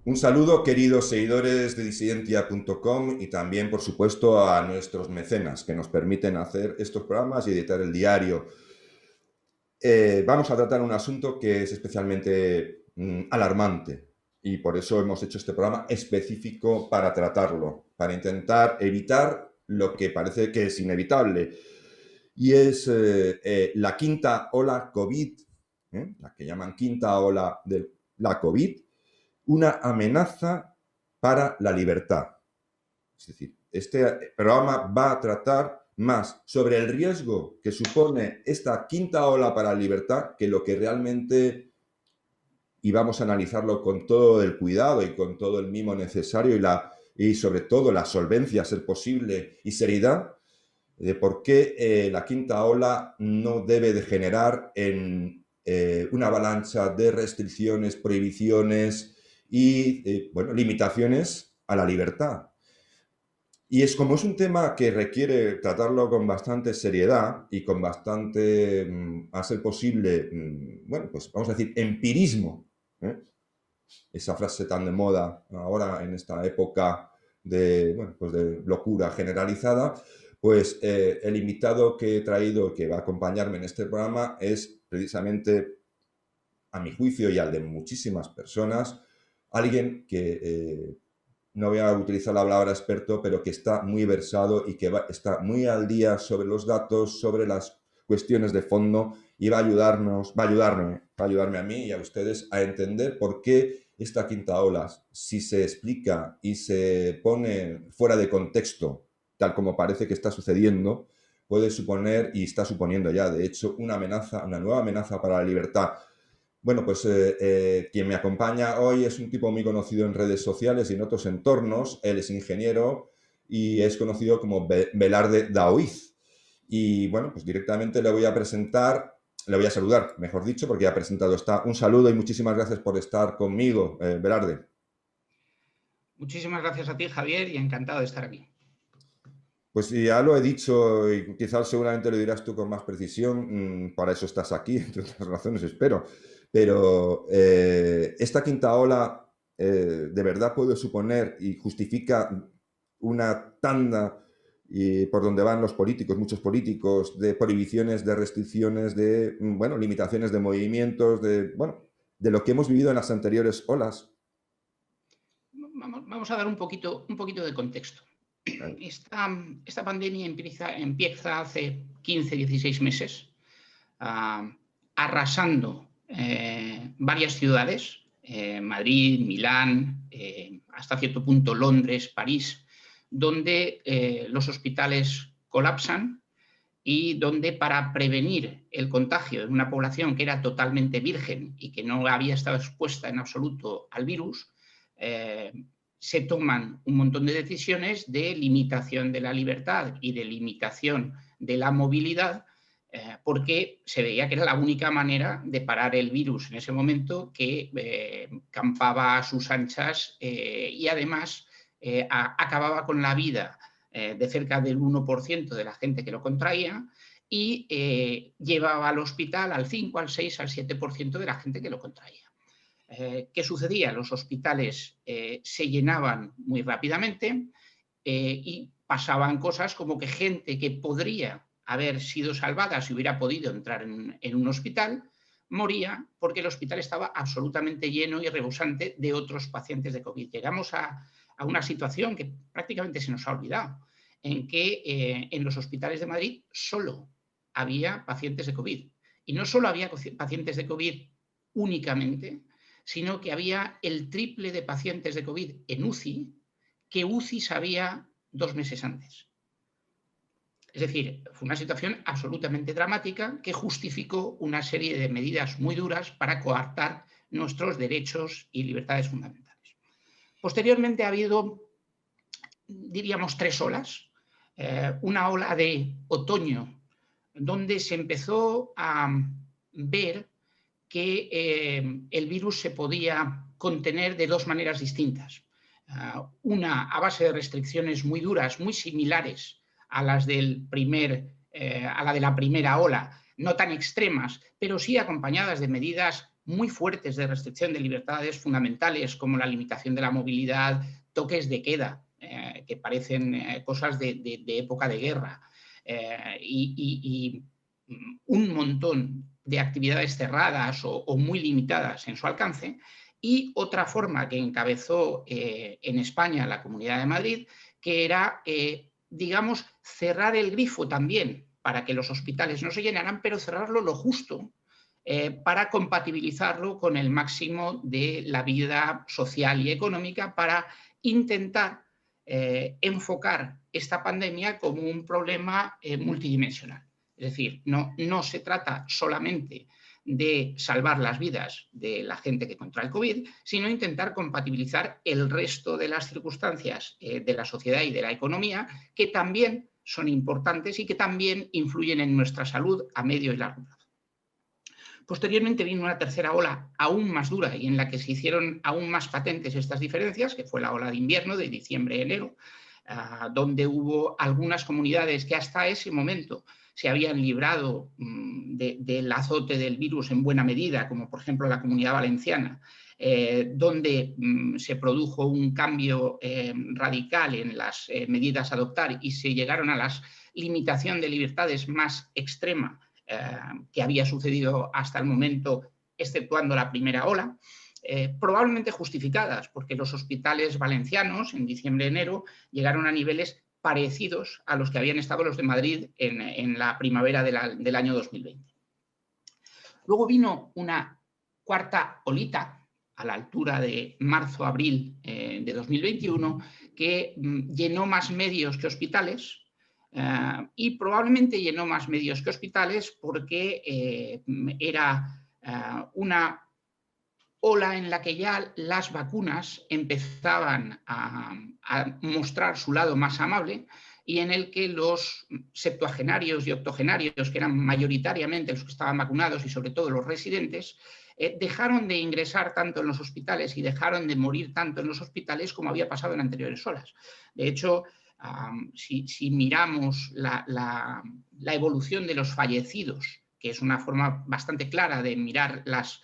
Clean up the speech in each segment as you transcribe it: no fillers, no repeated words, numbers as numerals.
Un saludo, queridos seguidores de disidentia.com y también, por supuesto, a nuestros mecenas que nos permiten hacer estos programas y editar el diario. Vamos a tratar un asunto que es especialmente alarmante y por eso hemos hecho este programa específico para tratarlo, para intentar evitar lo que parece que es inevitable y es la quinta ola COVID, la que llaman quinta ola de la COVID, una amenaza para la libertad. Es decir, este programa va a tratar más sobre el riesgo que supone esta quinta ola para la libertad que lo que realmente, y vamos a analizarlo con todo el cuidado y con todo el mimo necesario y sobre todo la solvencia, a ser posible, y seriedad, de por qué la quinta ola no debe degenerar en una avalancha de restricciones, prohibiciones y bueno, limitaciones a la libertad. Y es como es un tema que requiere tratarlo con bastante seriedad y con bastante, a ser posible, bueno, pues vamos a decir, empirismo, ¿eh? Esa frase tan de moda ahora en esta época de, bueno, pues de locura generalizada, pues el invitado que he traído que va a acompañarme en este programa es precisamente, a mi juicio y al de muchísimas personas, alguien que no voy a utilizar la palabra experto, pero que está muy versado y que está muy al día sobre los datos, sobre las cuestiones de fondo y va a ayudarme a mí y a ustedes a entender por qué esta quinta ola, si se explica y se pone fuera de contexto, tal como parece que está sucediendo, puede suponer y está suponiendo ya, de hecho, una amenaza, una nueva amenaza para la libertad. Bueno, pues quien me acompaña hoy es un tipo muy conocido en redes sociales y en otros entornos. Él es ingeniero y es conocido como Velarde Daoiz. Y bueno, pues directamente le voy a presentar, le voy a saludar, mejor dicho, porque ya ha presentado está. Un saludo y muchísimas gracias por estar conmigo, Velarde. Muchísimas gracias a ti, Javier, y encantado de estar aquí. Pues ya lo he dicho y quizás seguramente lo dirás tú con más precisión, para eso estás aquí, entre otras razones, espero. Pero esta quinta ola de verdad puede suponer y justifica una tanda y por donde van los políticos, muchos políticos, de prohibiciones, de restricciones, de bueno, limitaciones de movimientos, de, bueno, de lo que hemos vivido en las anteriores olas. Vamos a dar un poquito de contexto. Esta pandemia empieza hace 15, 16 meses, arrasando varias ciudades, Madrid, Milán, hasta cierto punto Londres, París, donde los hospitales colapsan y donde para prevenir el contagio de una población que era totalmente virgen y que no había estado expuesta en absoluto al virus, se toman un montón de decisiones de limitación de la libertad y de limitación de la movilidad, porque se veía que era la única manera de parar el virus en ese momento, que campaba a sus anchas y además acababa con la vida de cerca del 1% de la gente que lo contraía y llevaba al hospital al 5, al 6, al 7% de la gente que lo contraía. ¿Qué sucedía? Los hospitales se llenaban muy rápidamente y pasaban cosas como que gente que podría haber sido salvada si hubiera podido entrar en un hospital, moría porque el hospital estaba absolutamente lleno y rebosante de otros pacientes de COVID. Llegamos a una situación que prácticamente se nos ha olvidado, en que en los hospitales de Madrid solo había pacientes de COVID. Y no solo había pacientes de COVID únicamente, sino que había el triple de pacientes de COVID en UCI que UCI sabía 2 meses antes. Es decir, fue una situación absolutamente dramática que justificó una serie de medidas muy duras para coartar nuestros derechos y libertades fundamentales. Posteriormente ha habido, diríamos, 3 olas. Una ola de otoño, donde se empezó a ver que el virus se podía contener de 2 maneras distintas. Una a base de restricciones muy duras, muy similares a las a la de la primera ola, no tan extremas, pero sí acompañadas de medidas muy fuertes de restricción de libertades fundamentales, como la limitación de la movilidad, toques de queda, que parecen cosas de época de guerra, y un montón de actividades cerradas o muy limitadas en su alcance. Y otra forma que encabezó en España la Comunidad de Madrid, que era, digamos, cerrar el grifo también para que los hospitales no se llenaran, pero cerrarlo lo justo para compatibilizarlo con el máximo de la vida social y económica, para intentar enfocar esta pandemia como un problema multidimensional. Es decir, no se trata solamente de salvar las vidas de la gente que contrae el COVID, sino intentar compatibilizar el resto de las circunstancias de la sociedad y de la economía, que también son importantes y que también influyen en nuestra salud a medio y largo plazo. Posteriormente vino una tercera ola aún más dura y en la que se hicieron aún más patentes estas diferencias, que fue la ola de invierno de diciembre-enero, donde hubo algunas comunidades que hasta ese momento se habían librado del azote del virus en buena medida, como por ejemplo la Comunidad Valenciana, donde se produjo un cambio radical en las medidas a adoptar y se llegaron a la limitación de libertades más extrema que había sucedido hasta el momento, exceptuando la primera ola. Probablemente justificadas, porque los hospitales valencianos en diciembre-enero llegaron a niveles parecidos a los que habían estado los de Madrid en la primavera del año 2020. Luego vino una cuarta olita a la altura de marzo-abril de 2021, que llenó más medios que hospitales, y probablemente llenó más medios que hospitales porque era una ola en la que ya las vacunas empezaban a mostrar su lado más amable y en el que los septuagenarios y octogenarios, que eran mayoritariamente los que estaban vacunados y sobre todo los residentes, dejaron de ingresar tanto en los hospitales y dejaron de morir tanto en los hospitales como había pasado en anteriores olas. De hecho, si miramos la evolución de los fallecidos, que es una forma bastante clara de mirar las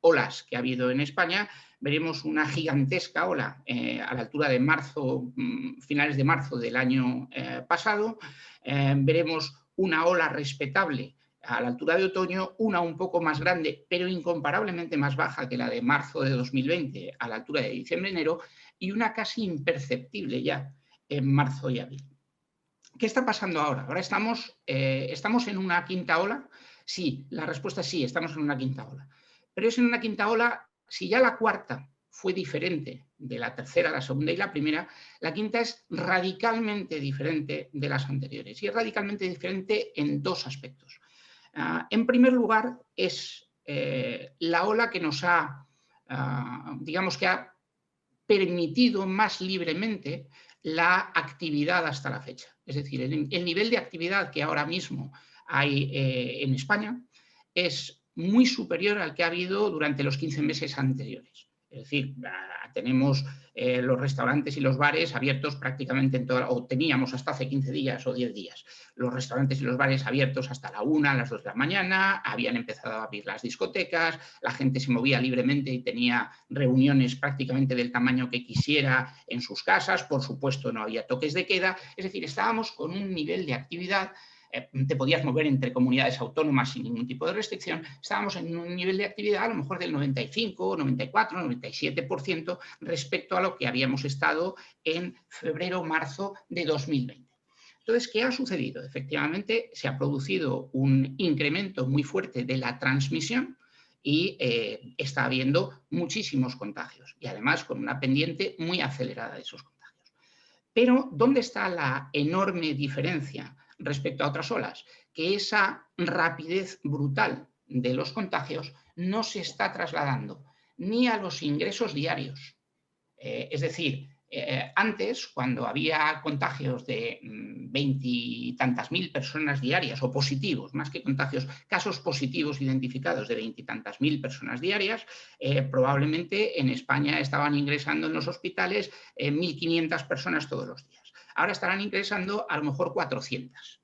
olas que ha habido en España, veremos una gigantesca ola a la altura de marzo, finales de marzo del año pasado, veremos una ola respetable a la altura de otoño, una un poco más grande, pero incomparablemente más baja que la de marzo de 2020 a la altura de diciembre-enero, y una casi imperceptible ya en marzo y abril. ¿Qué está pasando ahora? Ahora estamos en una quinta ola. Sí, la respuesta es sí, estamos en una quinta ola. Pero es en una quinta ola, si ya la cuarta fue diferente de la tercera, la segunda y la primera, la quinta es radicalmente diferente de las anteriores. Y es radicalmente diferente en dos aspectos. En primer lugar, es la ola que nos ha, digamos que ha permitido más libremente la actividad hasta la fecha. Es decir, el nivel de actividad que ahora mismo hay en España es muy superior al que ha habido durante los 15 meses anteriores. Es decir, tenemos los restaurantes y los bares abiertos prácticamente en toda, o teníamos hasta hace 15 días o 10 días, los restaurantes y los bares abiertos hasta la 1, a las 2 de la mañana, habían empezado a abrir las discotecas, la gente se movía libremente y tenía reuniones prácticamente del tamaño que quisiera en sus casas, por supuesto no había toques de queda, es decir, estábamos con un nivel de actividad, te podías mover entre comunidades autónomas sin ningún tipo de restricción, estábamos en un nivel de actividad a lo mejor del 95, 94, 97% respecto a lo que habíamos estado en febrero, marzo de 2020. Entonces, ¿qué ha sucedido? Efectivamente, se ha producido un incremento muy fuerte de la transmisión y está habiendo muchísimos contagios y además con una pendiente muy acelerada de esos contagios. Pero, ¿dónde está la enorme diferencia respecto a otras olas? Que esa rapidez brutal de los contagios no se está trasladando ni a los ingresos diarios. Es decir, antes, cuando había contagios de 20 y tantas mil personas diarias, o positivos, más que contagios, casos positivos identificados de 20 y tantas mil personas diarias, probablemente en España estaban ingresando en los hospitales 1.500 personas todos los días. Ahora estarán ingresando a lo mejor 400.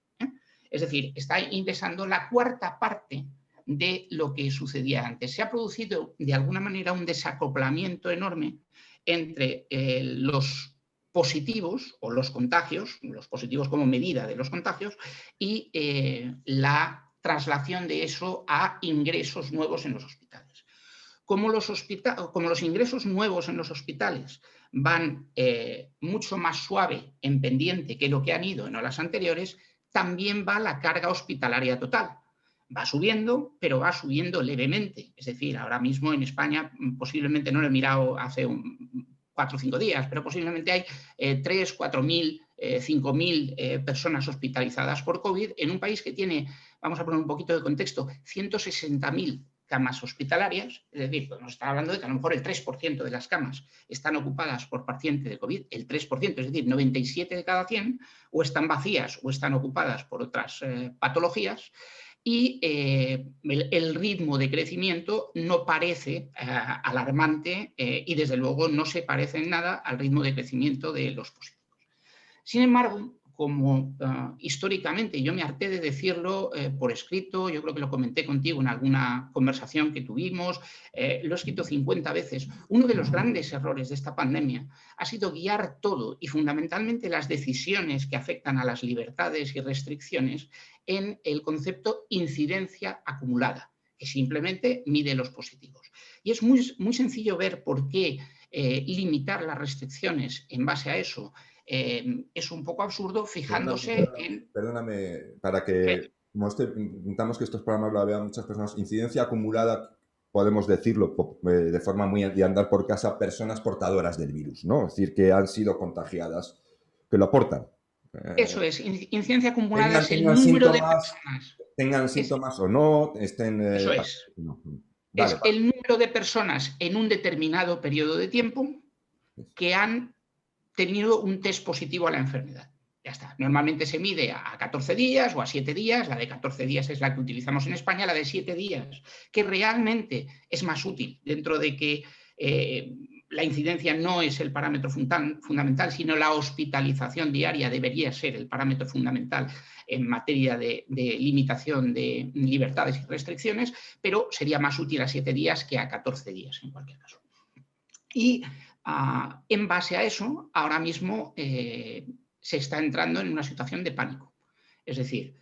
Es decir, está ingresando la cuarta parte de lo que sucedía antes. Se ha producido de alguna manera un desacoplamiento enorme entre los positivos o los contagios, los positivos como medida de los contagios, y la traslación de eso a ingresos nuevos en los hospitales. Como los ingresos nuevos en los hospitales van mucho más suave en pendiente que lo que han ido en horas anteriores, también va la carga hospitalaria total. Va subiendo, pero va subiendo levemente. Es decir, ahora mismo en España, posiblemente no lo he mirado hace 4 o 5 días, pero posiblemente hay 3, 4.000, 5.000 personas hospitalizadas por COVID en un país que tiene, vamos a poner un poquito de contexto, 160.000 camas hospitalarias, es decir, podemos estar hablando de que a lo mejor el 3% de las camas están ocupadas por pacientes de COVID, el 3%, es decir, 97 de cada 100, o están vacías o están ocupadas por otras patologías, y el ritmo de crecimiento no parece alarmante y desde luego no se parece en nada al ritmo de crecimiento de los positivos. Sin embargo, como históricamente, yo me harté de decirlo por escrito, yo creo que lo comenté contigo en alguna conversación que tuvimos, lo he escrito 50 veces, uno de los grandes errores de esta pandemia ha sido guiar todo y fundamentalmente las decisiones que afectan a las libertades y restricciones en el concepto incidencia acumulada, que simplemente mide los positivos. Y es muy sencillo ver por qué limitar las restricciones en base a eso es un poco absurdo fijándose en... Perdóname, para que, como intentamos que estos programas lo vean muchas personas, incidencia acumulada, podemos decirlo de forma muy de andar por casa, personas portadoras del virus, ¿no? Es decir, que han sido contagiadas, que lo aportan. Eso es, incidencia acumulada es el tengan número de síntomas, personas. tengan síntomas o no, estén... Eso es. No. Es el número de personas en un determinado periodo de tiempo que han tenido un test positivo a la enfermedad. Ya está. Normalmente se mide a 14 días o a 7 días. La de 14 días es la que utilizamos en España, la de 7 días, que realmente es más útil dentro de que la incidencia no es el parámetro fundamental, sino la hospitalización diaria debería ser el parámetro fundamental en materia de limitación de libertades y restricciones, pero sería más útil a 7 días que a 14 días en cualquier caso. Y en base a eso, ahora mismo se está entrando en una situación de pánico. Es decir,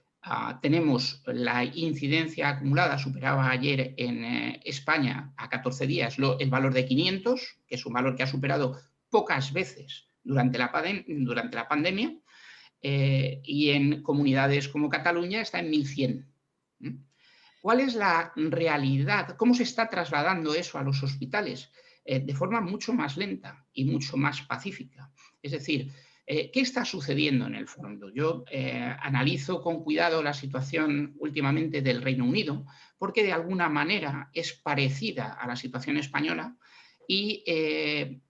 tenemos la incidencia acumulada, superaba ayer en España a 14 días el valor de 500, que es un valor que ha superado pocas veces durante la pandemia, y en comunidades como Cataluña está en 1.100. ¿Cuál es la realidad? ¿Cómo se está trasladando eso a los hospitales? De forma mucho más lenta y mucho más pacífica. Es decir, ¿qué está sucediendo en el fondo? Yo analizo con cuidado la situación últimamente del Reino Unido porque de alguna manera es parecida a la situación española y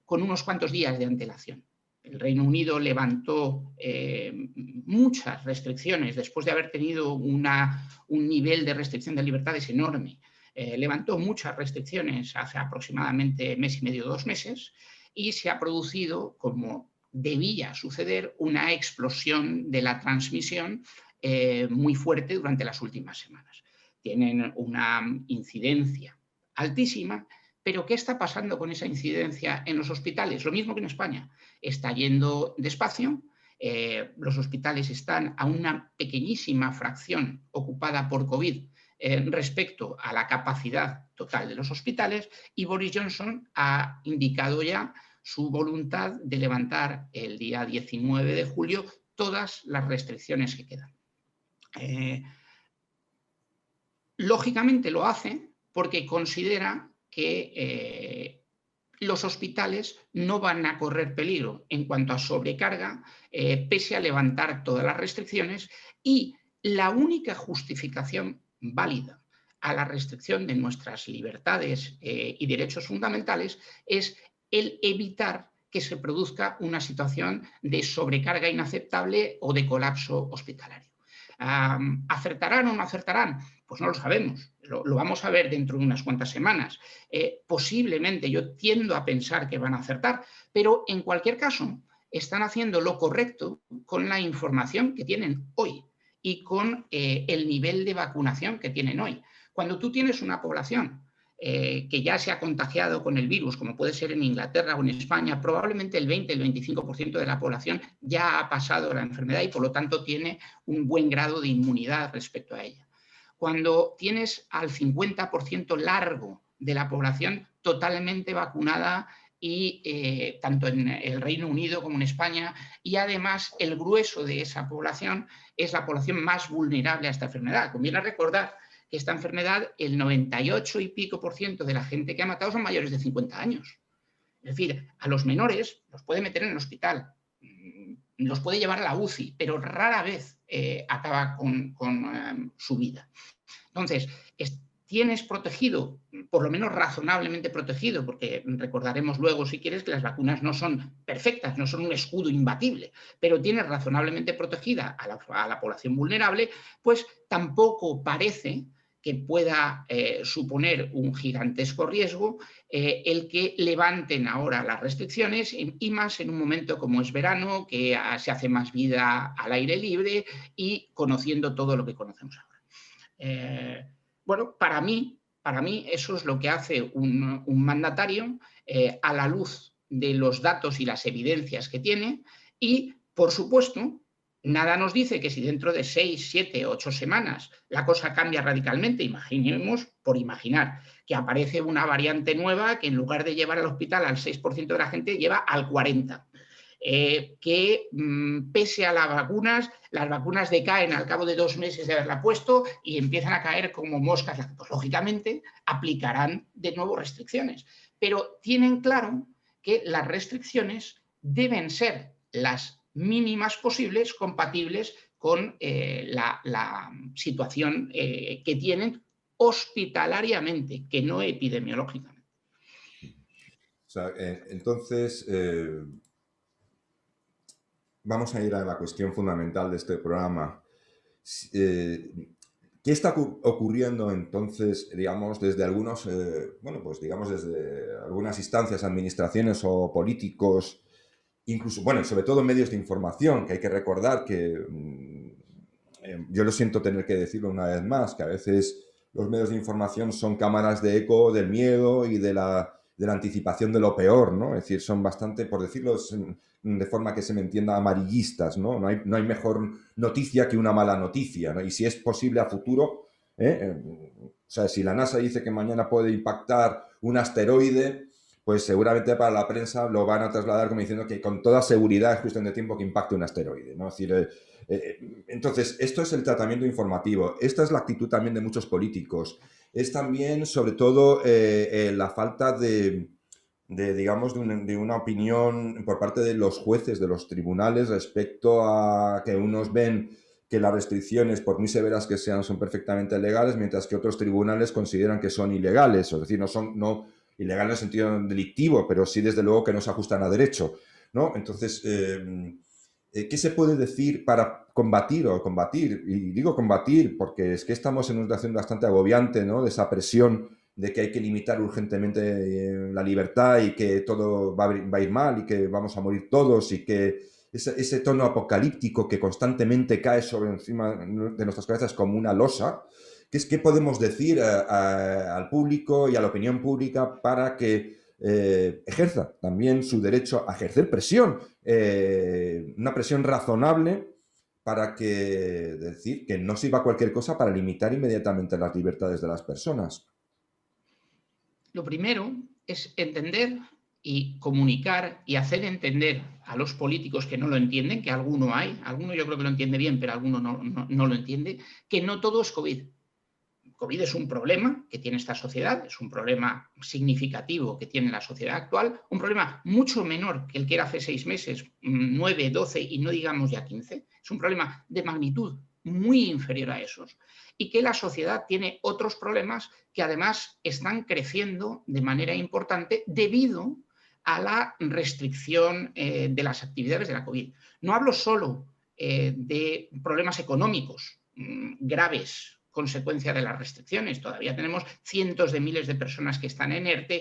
con unos cuantos días de antelación. El Reino Unido levantó muchas restricciones después de haber tenido un nivel de restricción de libertades enorme. Levantó muchas restricciones hace aproximadamente mes y medio, 2 meses, y se ha producido, como debía suceder, una explosión de la transmisión muy fuerte durante las últimas semanas. Tienen una incidencia altísima, pero ¿qué está pasando con esa incidencia en los hospitales? Lo mismo que en España. Está yendo despacio, los hospitales están a una pequeñísima fracción ocupada por COVID respecto a la capacidad total de los hospitales, y Boris Johnson ha indicado ya su voluntad de levantar el día 19 de julio todas las restricciones que quedan. Lógicamente lo hace porque considera que los hospitales no van a correr peligro en cuanto a sobrecarga, pese a levantar todas las restricciones, y la única justificación válida a la restricción de nuestras libertades y derechos fundamentales es el evitar que se produzca una situación de sobrecarga inaceptable o de colapso hospitalario. ¿Acertarán o no acertarán? Pues no lo sabemos, lo vamos a ver dentro de unas cuantas semanas. Posiblemente yo tiendo a pensar que van a acertar, pero en cualquier caso están haciendo lo correcto con la información que tienen hoy y con el nivel de vacunación que tienen hoy. Cuando tú tienes una población que ya se ha contagiado con el virus, como puede ser en Inglaterra o en España, probablemente el 20, el 25% de la población ya ha pasado la enfermedad y por lo tanto tiene un buen grado de inmunidad respecto a ella. Cuando tienes al 50% largo de la población totalmente vacunada y tanto en el Reino Unido como en España, y además el grueso de esa población es la población más vulnerable a esta enfermedad. Conviene recordar que esta enfermedad, el 98 y pico por ciento de la gente que ha matado son mayores de 50 años. Es decir, a los menores los puede meter en el hospital, los puede llevar a la UCI, pero rara vez acaba con su vida. Entonces, tienes protegido, por lo menos razonablemente protegido, porque recordaremos luego, si quieres, que las vacunas no son perfectas, no son un escudo imbatible, pero tienes razonablemente protegida a la población vulnerable, pues tampoco parece que pueda suponer un gigantesco riesgo el que levanten ahora las restricciones y más en un momento como es verano, que se hace más vida al aire libre y conociendo todo lo que conocemos ahora. Bueno, para mí eso es lo que hace un mandatario a la luz de los datos y las evidencias que tiene y, por supuesto, nada nos dice que si dentro de 6, 7, 8 semanas la cosa cambia radicalmente, imaginemos, por imaginar, que aparece una variante nueva que en lugar de llevar al hospital al 6% de la gente, lleva al 40%. Que pese a las vacunas decaen al cabo de 2 meses de haberla puesto y empiezan a caer como moscas. Pues, lógicamente, aplicarán de nuevo restricciones. Pero tienen claro que las restricciones deben ser las mínimas posibles, compatibles con la situación que tienen hospitalariamente, que no epidemiológicamente. O sea, entonces, vamos a ir a la cuestión fundamental de este programa. ¿Qué está ocurriendo entonces, digamos, desde algunos, pues digamos desde algunas instancias, administraciones o políticos, incluso, bueno, sobre todo medios de información, que hay que recordar que, yo lo siento tener que decirlo una vez más, que a veces los medios de información son cámaras de eco del miedo y de la anticipación de lo peor, ¿no? Es decir, son bastante, por decirlo de forma que se me entienda, amarillistas, ¿no? No hay mejor noticia que una mala noticia, ¿no? Y si es posible a futuro, o sea, si la NASA dice que mañana puede impactar un asteroide, pues seguramente para la prensa lo van a trasladar como diciendo que con toda seguridad es cuestión de tiempo que impacte un asteroide, ¿no? Es decir, entonces, esto es el tratamiento informativo. Esta es la actitud también de muchos políticos. Es también, sobre todo, la falta digamos, de una opinión por parte de los jueces, de los tribunales, respecto a que unos ven que las restricciones, por muy severas que sean, son perfectamente legales, mientras que otros tribunales consideran que son ilegales. Es decir, no son ilegales en el sentido delictivo, pero sí, desde luego, que no se ajustan a derecho, ¿no? Entonces, ¿qué se puede decir para combatir? Y digo combatir porque es que estamos en una situación bastante agobiante, ¿no? De esa presión de que hay que limitar urgentemente la libertad y que todo va a ir mal y que vamos a morir todos y que ese tono apocalíptico que constantemente cae sobre encima de nuestras cabezas como una losa. ¿Qué podemos decir al público y a la opinión pública para que ejerza también su derecho a ejercer presión, una presión razonable para decir que no sirva cualquier cosa para limitar inmediatamente las libertades de las personas? Lo primero es entender y comunicar y hacer entender a los políticos que no lo entienden, que alguno yo creo que lo entiende bien, pero alguno no lo entiende, que no todo es COVID. COVID es un problema que tiene esta sociedad, es un problema significativo que tiene la sociedad actual, un problema mucho menor que el que era hace 6 meses, 9, 12 y no digamos ya 15. Es un problema de magnitud muy inferior a esos y que la sociedad tiene otros problemas que además están creciendo de manera importante debido a la restricción de las actividades de la COVID. No hablo solo de problemas económicos graves, consecuencia de las restricciones. Todavía tenemos cientos de miles de personas que están en ERTE,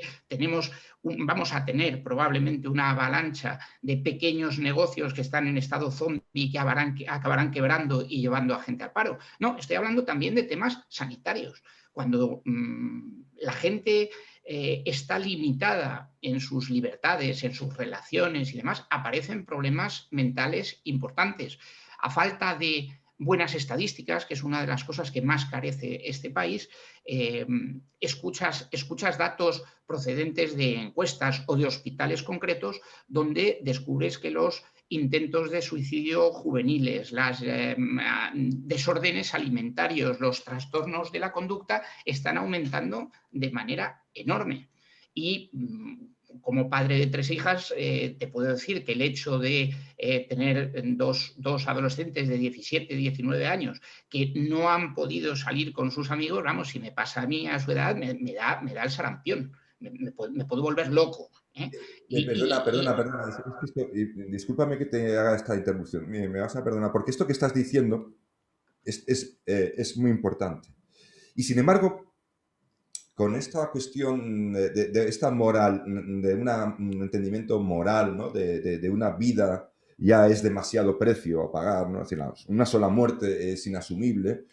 vamos a tener probablemente una avalancha de pequeños negocios que están en estado zombie y que acabarán quebrando y llevando a gente al paro. No, estoy hablando también de temas sanitarios. cuando la gente está limitada en sus libertades, en sus relaciones y demás, aparecen problemas mentales importantes. A falta de buenas estadísticas, que es una de las cosas que más carece este país, escuchas datos procedentes de encuestas o de hospitales concretos donde descubres que los intentos de suicidio juveniles, las desórdenes alimentarios, los trastornos de la conducta están aumentando de manera enorme. Y como padre de 3 hijas, te puedo decir que el hecho de tener dos adolescentes de 17, 19 años que no han podido salir con sus amigos, vamos, si me pasa a mí a su edad, me da el sarampión, me puedo volver loco. Perdona. Discúlpame que te haga esta interrupción. Me vas a perdonar, porque esto que estás diciendo es muy importante. Y sin embargo, con esta cuestión de esta moral, de un entendimiento moral, ¿no? de una vida ya es demasiado precio a pagar, ¿no? Es decir, una sola muerte es inasumible.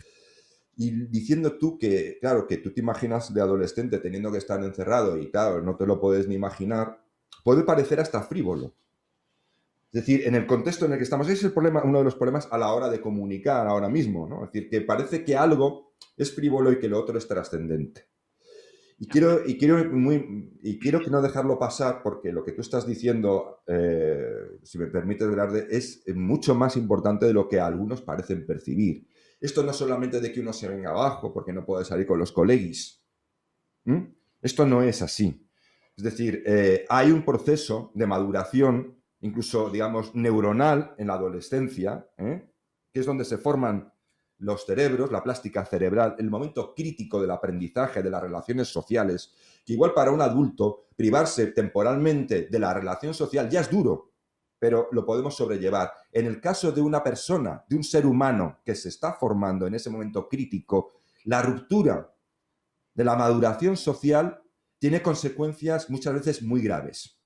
Y diciendo tú que, claro, que tú te imaginas de adolescente teniendo que estar encerrado y, claro, no te lo puedes ni imaginar, puede parecer hasta frívolo. Es decir, en el contexto en el que estamos, ese es el problema, uno de los problemas a la hora de comunicar ahora mismo, ¿no? Es decir, que parece que algo es frívolo y que lo otro es trascendente. Y quiero que no dejarlo pasar porque lo que tú estás diciendo, si me permites, Velarde, es mucho más importante de lo que algunos parecen percibir. Esto no es solamente de que uno se venga abajo porque no puede salir con los coleguis. Esto no es así. Es decir, hay un proceso de maduración, incluso, digamos, neuronal en la adolescencia, que es donde se forman los cerebros, la plástica cerebral, el momento crítico del aprendizaje, de las relaciones sociales, que igual para un adulto privarse temporalmente de la relación social ya es duro, pero lo podemos sobrellevar. En el caso de una persona, de un ser humano que se está formando en ese momento crítico, la ruptura de la maduración social tiene consecuencias muchas veces muy graves.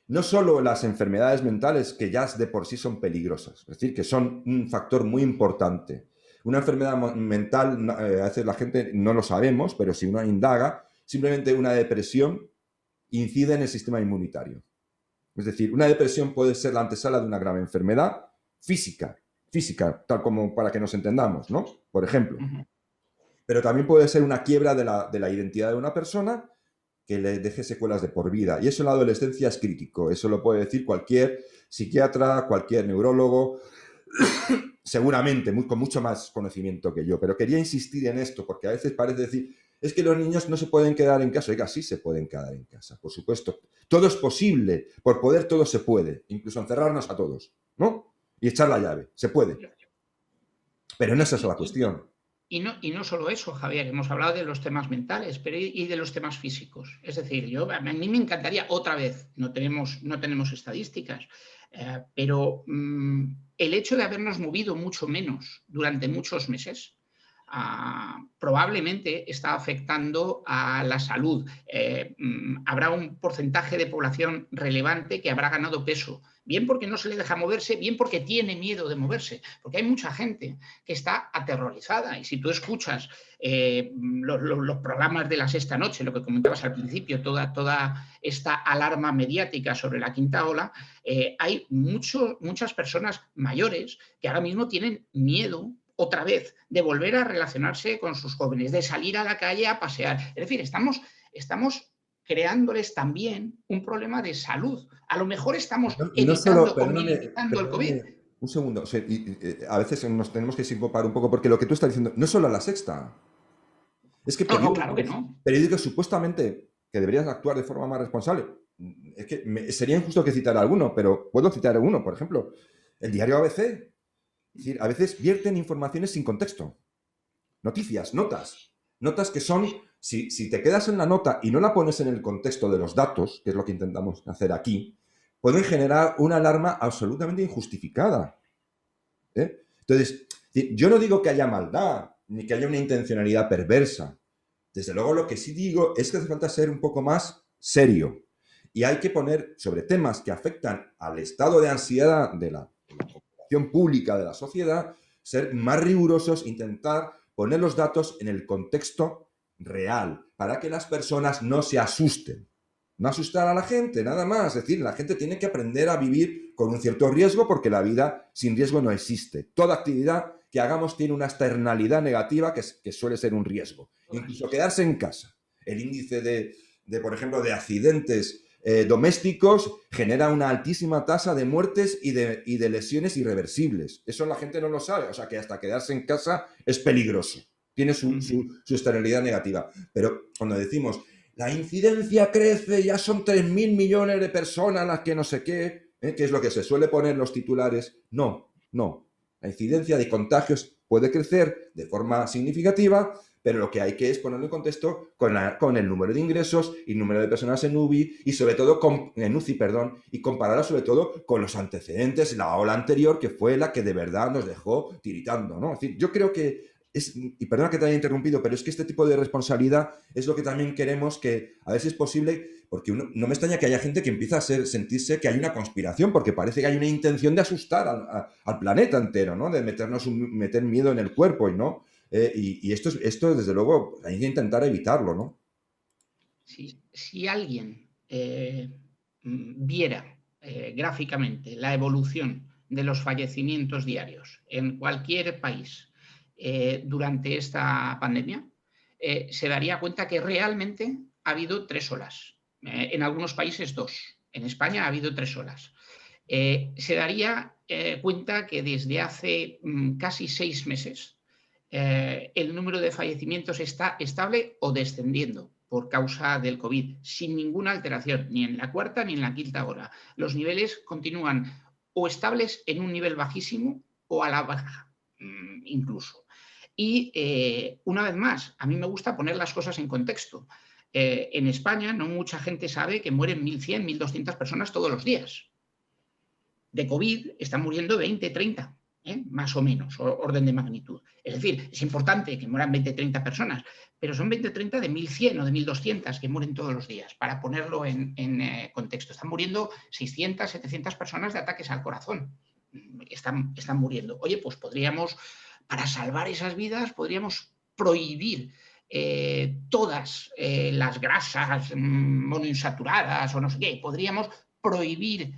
No solo las enfermedades mentales, que ya de por sí son peligrosas, es decir, que son un factor muy importante. Una enfermedad mental, a veces la gente no lo sabemos, pero si uno indaga, simplemente una depresión incide en el sistema inmunitario. Es decir, una depresión puede ser la antesala de una grave enfermedad física, tal como para que nos entendamos, ¿no? Por ejemplo. Pero también puede ser una quiebra de la identidad de una persona que le deje secuelas de por vida. Y eso en la adolescencia es crítico. Eso lo puede decir cualquier psiquiatra, cualquier neurólogo, seguramente con mucho más conocimiento que yo. Pero quería insistir en esto, porque a veces parece decir, es que los niños no se pueden quedar en casa. Oiga, sí se pueden quedar en casa, por supuesto. Todo es posible. Por poder todo se puede. Incluso encerrarnos a todos, ¿no? Y echar la llave. Se puede. Pero no es esa la cuestión. Y no solo eso, Javier, hemos hablado de los temas mentales, pero y de los temas físicos. Es decir, a mí me encantaría, otra vez, no tenemos estadísticas, pero el hecho de habernos movido mucho menos durante muchos meses probablemente está afectando a la salud. Habrá un porcentaje de población relevante que habrá ganado peso, bien porque no se le deja moverse, bien porque tiene miedo de moverse, porque hay mucha gente que está aterrorizada. Y si tú escuchas los programas de la sexta noche, lo que comentabas al principio, toda esta alarma mediática sobre la quinta ola, hay muchas personas mayores que ahora mismo tienen miedo otra vez de volver a relacionarse con sus jóvenes, de salir a la calle a pasear. Es decir, estamos creándoles también un problema de salud. A lo mejor estamos evitando o minimizando el COVID. Un segundo, o sea, a veces nos tenemos que sincopar un poco, porque lo que tú estás diciendo no es solo la sexta. Es que claro que no. Periódicos supuestamente que deberían actuar de forma más responsable. Es que sería injusto que citara alguno, pero puedo citar alguno. Por ejemplo, el diario ABC. Es decir, a veces vierten informaciones sin contexto. Noticias, notas que son, si te quedas en la nota y no la pones en el contexto de los datos, que es lo que intentamos hacer aquí, pueden generar una alarma absolutamente injustificada. Entonces, yo no digo que haya maldad, ni que haya una intencionalidad perversa. Desde luego, lo que sí digo es que hace falta ser un poco más serio. Y hay que poner sobre temas que afectan al estado de ansiedad de la pública de la sociedad, ser más rigurosos, intentar poner los datos en el contexto real, para que las personas no se asusten. No asustar a la gente, nada más. Es decir, la gente tiene que aprender a vivir con un cierto riesgo porque la vida sin riesgo no existe. Toda actividad que hagamos tiene una externalidad negativa que suele ser un riesgo. Incluso quedarse en casa. El índice por ejemplo, de accidentes domésticos genera una altísima tasa de muertes y de lesiones irreversibles. Eso la gente no lo sabe. O sea, que hasta quedarse en casa es peligroso. Tiene su externalidad negativa. Pero cuando decimos la incidencia crece, ya son 3.000 millones de personas las que no sé qué, que es lo que se suele poner en los titulares. No. La incidencia de contagios puede crecer de forma significativa, pero lo que hay que es ponerlo en contexto con el número de ingresos y el número de personas en UBI y sobre todo en UCI, y compararlo sobre todo con los antecedentes, la ola anterior, que fue la que de verdad nos dejó tiritando, ¿no? Es decir, yo creo que y perdona que te haya interrumpido, pero es que este tipo de responsabilidad es lo que también queremos que, a ver si es posible, porque no me extraña que haya gente que empieza a sentirse que hay una conspiración, porque parece que hay una intención de asustar al planeta entero, ¿no? De meter miedo en el cuerpo, ¿no? Y esto, desde luego, hay que intentar evitarlo, ¿no? Si alguien viera gráficamente la evolución de los fallecimientos diarios en cualquier país durante esta pandemia, se daría cuenta que realmente ha habido 3 olas. En algunos países 2. En España ha habido 3 olas. Se daría cuenta que desde hace casi 6 meses el número de fallecimientos está estable o descendiendo por causa del COVID, sin ninguna alteración, ni en la cuarta ni en la quinta ola. Los niveles continúan o estables en un nivel bajísimo o a la baja, incluso. Y una vez más, a mí me gusta poner las cosas en contexto. En España no mucha gente sabe que mueren 1.100, 1.200 personas todos los días. De COVID están muriendo 20, 30. Más o menos, orden de magnitud. Es decir, es importante que mueran 20, 30 personas, pero son 20, 30 de 1.100 o de 1.200 que mueren todos los días, para ponerlo en contexto. Están muriendo 600, 700 personas de ataques al corazón. Están muriendo. Oye, pues podríamos, para salvar esas vidas, podríamos prohibir todas las grasas monoinsaturadas o no sé qué. Podríamos prohibir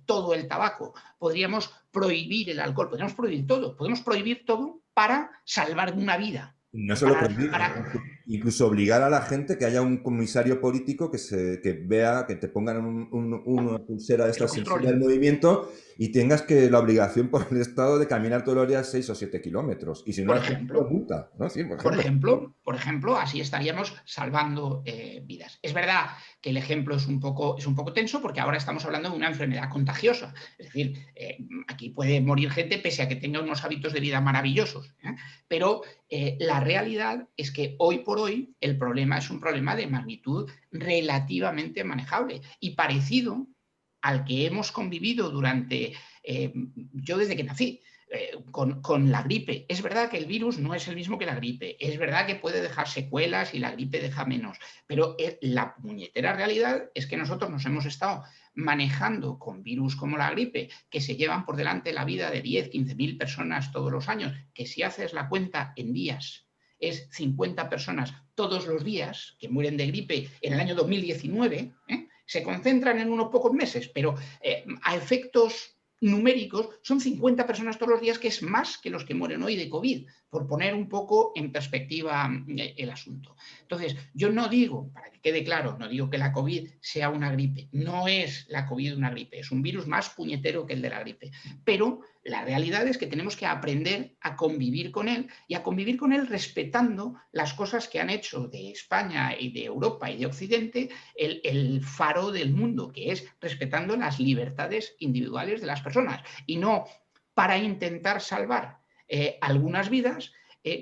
todo el tabaco, podríamos prohibir el alcohol, podemos prohibir todo para salvar una vida. No solo prohibir, incluso obligar a la gente que haya un comisario político que vea, que te pongan una pulsera de estas sensible al movimiento y tengas la obligación por el Estado de caminar todos los días 6 o 7 kilómetros. Y si no, multa, ¿no? Sí, por ejemplo, así estaríamos salvando vidas. Es verdad que el ejemplo es un poco tenso porque ahora estamos hablando de una enfermedad contagiosa. Es decir, aquí puede morir gente pese a que tenga unos hábitos de vida maravillosos. Pero la realidad es que hoy por hoy el problema es un problema de magnitud relativamente manejable y parecido al que hemos convivido durante, yo desde que nací, con la gripe. Es verdad que el virus no es el mismo que la gripe, es verdad que puede dejar secuelas y la gripe deja menos, pero la puñetera realidad es que nosotros nos hemos estado manejando con virus como la gripe, que se llevan por delante la vida de 10, 15.000 personas todos los años, que si haces la cuenta en días, es 50 personas todos los días que mueren de gripe en el año 2019, se concentran en unos pocos meses, pero a efectos numéricos son 50 personas todos los días, que es más que los que mueren hoy de COVID, por poner un poco en perspectiva el asunto. Entonces, yo no digo, para que quede claro, no digo que la COVID sea una gripe, no es la COVID una gripe, es un virus más puñetero que el de la gripe, pero la realidad es que tenemos que aprender a convivir con él y a convivir con él respetando las cosas que han hecho de España y de Europa y de Occidente el faro del mundo, que es respetando las libertades individuales de las personas y no, para intentar salvar algunas vidas,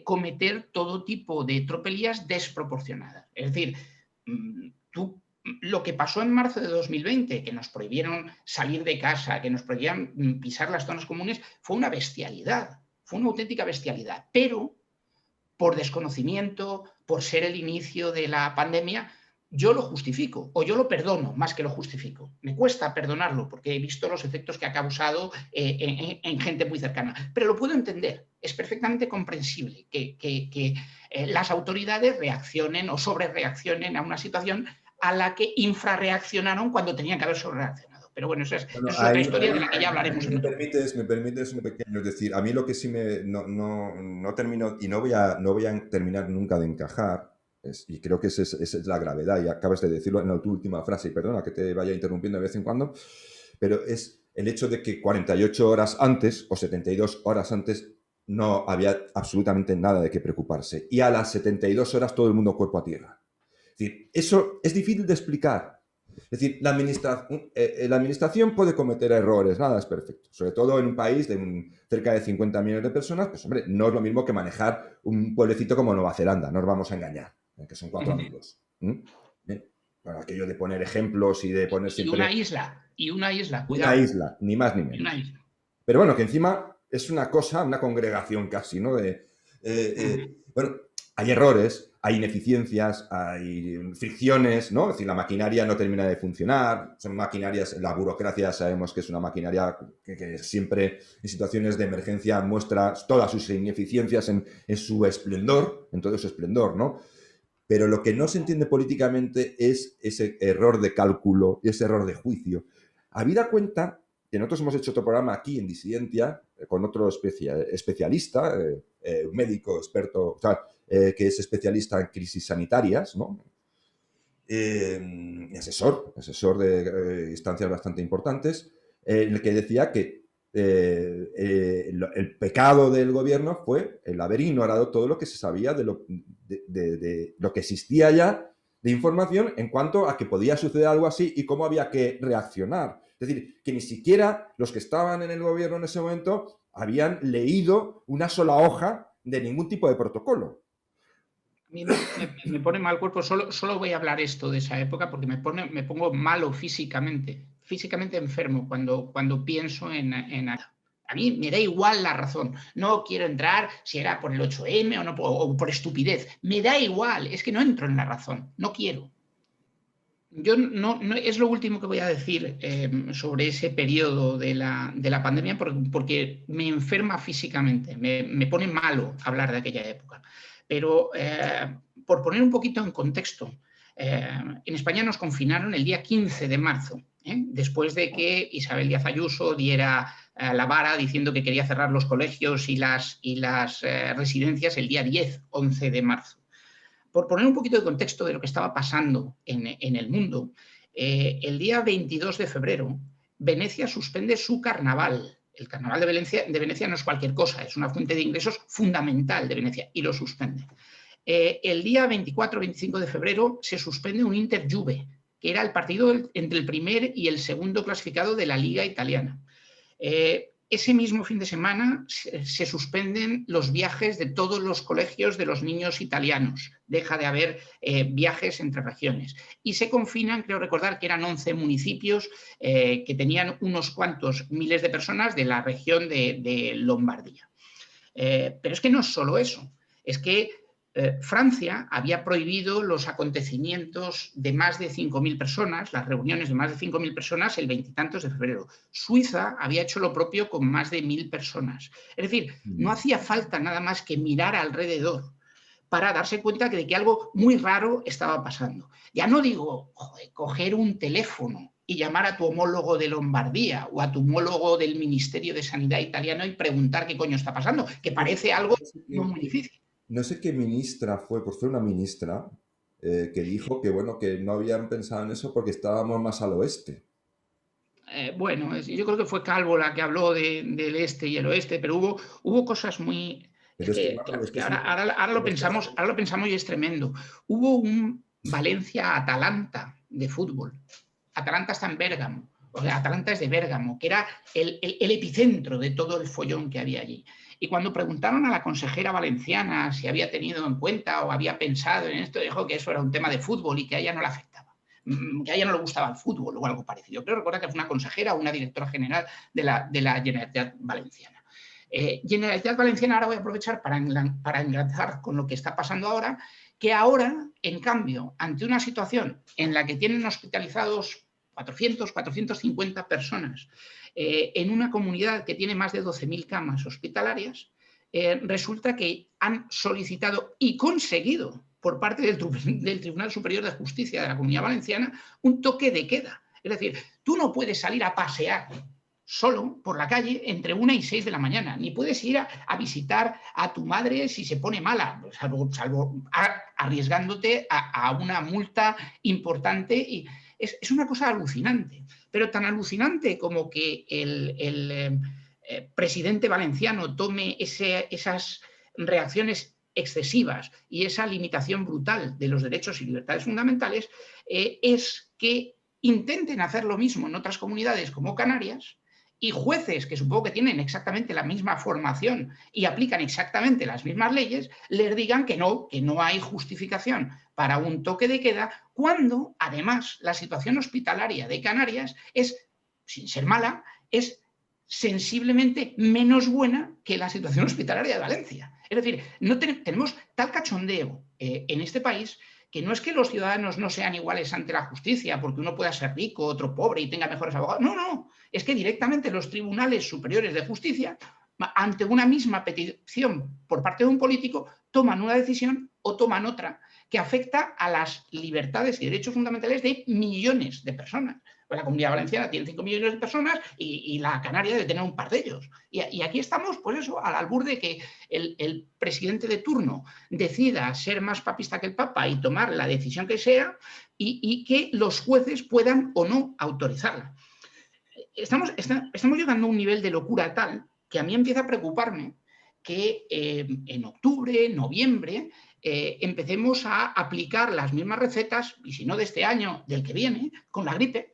cometer todo tipo de tropelías desproporcionadas. Es decir, lo que pasó en marzo de 2020, que nos prohibieron salir de casa, que nos prohibían pisar las zonas comunes, fue una bestialidad, fue una auténtica bestialidad. Pero por desconocimiento, por ser el inicio de la pandemia, yo lo justifico o yo lo perdono más que lo justifico. Me cuesta perdonarlo porque he visto los efectos que ha causado en gente muy cercana, pero lo puedo entender. Es perfectamente comprensible que las autoridades reaccionen o sobrereaccionen a una situación a la que infrarreaccionaron cuando tenían que haber sobrereaccionado. Pero bueno, eso Bueno, es otra historia de la que ya hablaremos en otro momento. me permites un pequeño, es decir, a mí lo que sí no termino y no voy a terminar nunca de encajar, y creo que esa es la gravedad, y acabas de decirlo en tu última frase, y perdona que te vaya interrumpiendo de vez en cuando, pero es el hecho de que 48 horas antes o 72 horas antes no había absolutamente nada de qué preocuparse, y a las 72 horas todo el mundo cuerpo a tierra. Es decir, eso es difícil de explicar. Es decir, la administración puede cometer errores, nada es perfecto. Sobre todo en un país de cerca de 50 millones de personas, pues hombre, no es lo mismo que manejar un pueblecito como Nueva Zelanda, no nos vamos a engañar, que son 4 amigos. Bien. Para aquello de poner ejemplos y de poner siempre... Y una isla, cuidado. Una isla, ni más ni menos. Pero bueno, que encima es una cosa, una congregación casi, ¿no? Bueno, hay errores, hay ineficiencias, hay fricciones, ¿no? Es decir, la maquinaria no termina de funcionar, son maquinarias, la burocracia sabemos que es una maquinaria que siempre en situaciones de emergencia muestra todas sus ineficiencias en su esplendor, en todo su esplendor, ¿no? Pero lo que no se entiende políticamente es ese error de cálculo y ese error de juicio. Habida cuenta que nosotros hemos hecho otro programa aquí en Disidencia con otro especialista, un médico experto, o sea, que es especialista en crisis sanitarias, ¿no? Asesor de instancias bastante importantes, en el que decía que el pecado del gobierno fue el haber ignorado todo lo que se sabía de lo que existía ya de información en cuanto a que podía suceder algo así y cómo había que reaccionar. Es decir, que ni siquiera los que estaban en el gobierno en ese momento habían leído una sola hoja de ningún tipo de protocolo. A mí me pone mal cuerpo, solo voy a hablar esto de esa época porque me pongo malo físicamente enfermo cuando pienso en... A mí me da igual la razón, no quiero entrar si era por el 8M o por estupidez, me da igual, es que no entro en la razón, no quiero. Yo no es lo último que voy a decir sobre ese periodo de la pandemia porque me enferma físicamente, me pone malo hablar de aquella época. Pero por poner un poquito en contexto, en España nos confinaron el día 15 de marzo, después de que Isabel Díaz Ayuso diera la vara diciendo que quería cerrar los colegios y las residencias el día 10, 11 de marzo. Por poner un poquito de contexto de lo que estaba pasando en el mundo, el día 22 de febrero, Venecia suspende su carnaval. El carnaval de Venecia no es cualquier cosa, es una fuente de ingresos fundamental de Venecia y lo suspende. El día 24-25 de febrero se suspende un Inter Juve, que era el partido entre el primer y el segundo clasificado de la Liga italiana. Ese mismo fin de semana se suspenden los viajes de todos los colegios de los niños italianos. Deja de haber viajes entre regiones. Y se confinan, creo recordar que eran 11 municipios que tenían unos cuantos miles de personas de la región de Lombardía. Pero es que no es solo eso. Es que Francia había prohibido los acontecimientos de más de 5.000 personas, las reuniones de más de 5.000 personas el veintitantos de febrero. Suiza había hecho lo propio con más de 1.000 personas. Es decir, no hacía falta nada más que mirar alrededor para darse cuenta de que algo muy raro estaba pasando. Ya no digo coger un teléfono y llamar a tu homólogo de Lombardía o a tu homólogo del Ministerio de Sanidad italiano y preguntar qué coño está pasando, que parece algo no muy difícil. No sé qué ministra fue, pues fue una ministra que dijo que, bueno, que no habían pensado en eso porque estábamos más al oeste. Bueno, yo creo que fue Calvo la que habló del este y el oeste, pero hubo cosas muy... Pero ahora lo pensamos y es tremendo. Hubo un Valencia-Atalanta de fútbol. Atalanta está en Bérgamo. O sea, Atalanta es de Bérgamo, que era el epicentro de todo el follón que había allí. Y cuando preguntaron a la consejera valenciana si había tenido en cuenta o había pensado en esto, dijo que eso era un tema de fútbol y que a ella no le afectaba, que a ella no le gustaba el fútbol o algo parecido. Pero recuerda que fue una consejera o una directora general de la Generalitat Valenciana. Generalitat Valenciana, ahora voy a aprovechar para enlazar con lo que está pasando ahora, que ahora, en cambio, ante una situación en la que tienen hospitalizados 400, 450 personas en una comunidad que tiene más de 12.000 camas hospitalarias, resulta que han solicitado y conseguido por parte del Tribunal Superior de Justicia de la Comunidad Valenciana un toque de queda. Es decir, tú no puedes salir a pasear solo por la calle entre 1 y 6 de la mañana, ni puedes ir a visitar a tu madre si se pone mala, salvo arriesgándote a una multa importante. Y es una cosa alucinante, pero tan alucinante como que el presidente valenciano tome esas reacciones excesivas y esa limitación brutal de los derechos y libertades fundamentales, es que intenten hacer lo mismo en otras comunidades como Canarias, y jueces que supongo que tienen exactamente la misma formación y aplican exactamente las mismas leyes, les digan que no hay justificación para un toque de queda, cuando además la situación hospitalaria de Canarias es, sin ser mala, es sensiblemente menos buena que la situación hospitalaria de Valencia. Es decir, no tenemos tal cachondeo en este país, que no es que los ciudadanos no sean iguales ante la justicia, porque uno pueda ser rico, otro pobre y tenga mejores abogados. No, es que directamente los tribunales superiores de justicia, ante una misma petición por parte de un político, toman una decisión o toman otra que afecta a las libertades y derechos fundamentales de millones de personas. Pues la Comunidad Valenciana tiene 5 millones de personas y la Canaria debe tener un par de ellos. Y aquí estamos, pues eso, al albur de que el presidente de turno decida ser más papista que el Papa y tomar la decisión que sea, y que los jueces puedan o no autorizarla. Estamos llegando a un nivel de locura tal que a mí empieza a preocuparme que en octubre, noviembre, empecemos a aplicar las mismas recetas, y si no de este año, del que viene, con la gripe.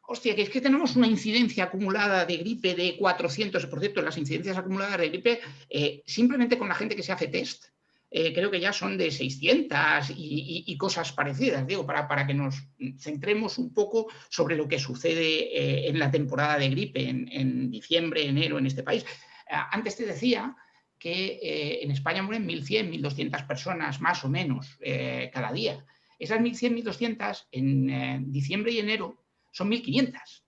Hostia, que es que tenemos una incidencia acumulada de gripe de 400%, las incidencias acumuladas de gripe, simplemente con la gente que se hace test, creo que ya son de 600 y cosas parecidas, digo, para que nos centremos un poco sobre lo que sucede en la temporada de gripe, en diciembre, enero, en este país. Antes te decía que en España mueren 1.100, 1.200 personas más o menos cada día. Esas 1.100, 1.200 en diciembre y enero son 1.500.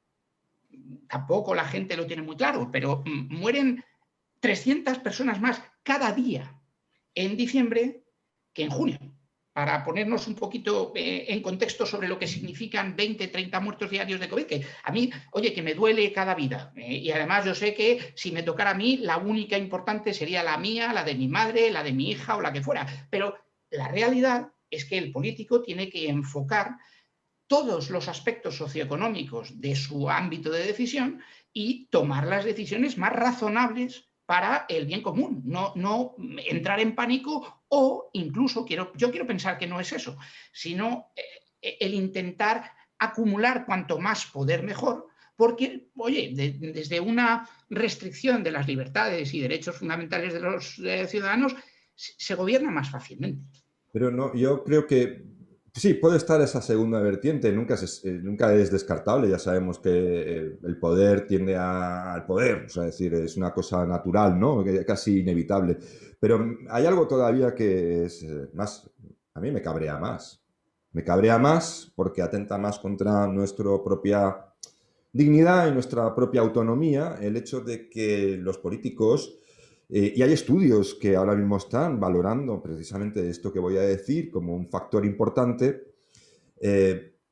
Tampoco la gente lo tiene muy claro, pero mueren 300 personas más cada día en diciembre que en junio, para ponernos un poquito en contexto sobre lo que significan 20, 30 muertos diarios de COVID, que a mí, oye, que me duele cada vida. Y además yo sé que si me tocara a mí, la única importante sería la mía, la de mi madre, la de mi hija o la que fuera. Pero la realidad es que el político tiene que enfocar todos los aspectos socioeconómicos de su ámbito de decisión y tomar las decisiones más razonables para el bien común, no entrar en pánico o incluso, yo quiero pensar que no es eso, sino el intentar acumular cuanto más poder mejor, porque, oye, desde una restricción de las libertades y derechos fundamentales de los ciudadanos se gobierna más fácilmente. Pero no, yo creo que sí, puede estar esa segunda vertiente, nunca es descartable, ya sabemos que el poder tiende al poder, o sea, es decir, es una cosa natural, ¿no? Casi inevitable. Pero hay algo todavía que es más, a mí me cabrea más. Me cabrea más porque atenta más contra nuestra propia dignidad y nuestra propia autonomía, el hecho de que los políticos, y hay estudios que ahora mismo están valorando precisamente esto que voy a decir como un factor importante,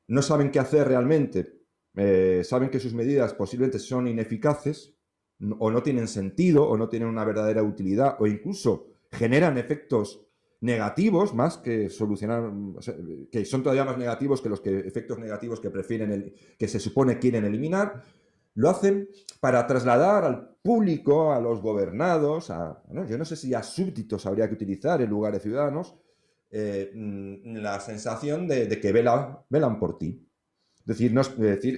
no saben qué hacer realmente, saben que sus medidas posiblemente son ineficaces o no tienen sentido o no tienen una verdadera utilidad o incluso generan efectos negativos más que solucionar, o sea, que son todavía más negativos que los efectos negativos que que se supone quieren eliminar. Lo hacen para trasladar al público, a los gobernados, yo no sé si a súbditos habría que utilizar en lugar de ciudadanos, la sensación de que velan por ti. Es decir,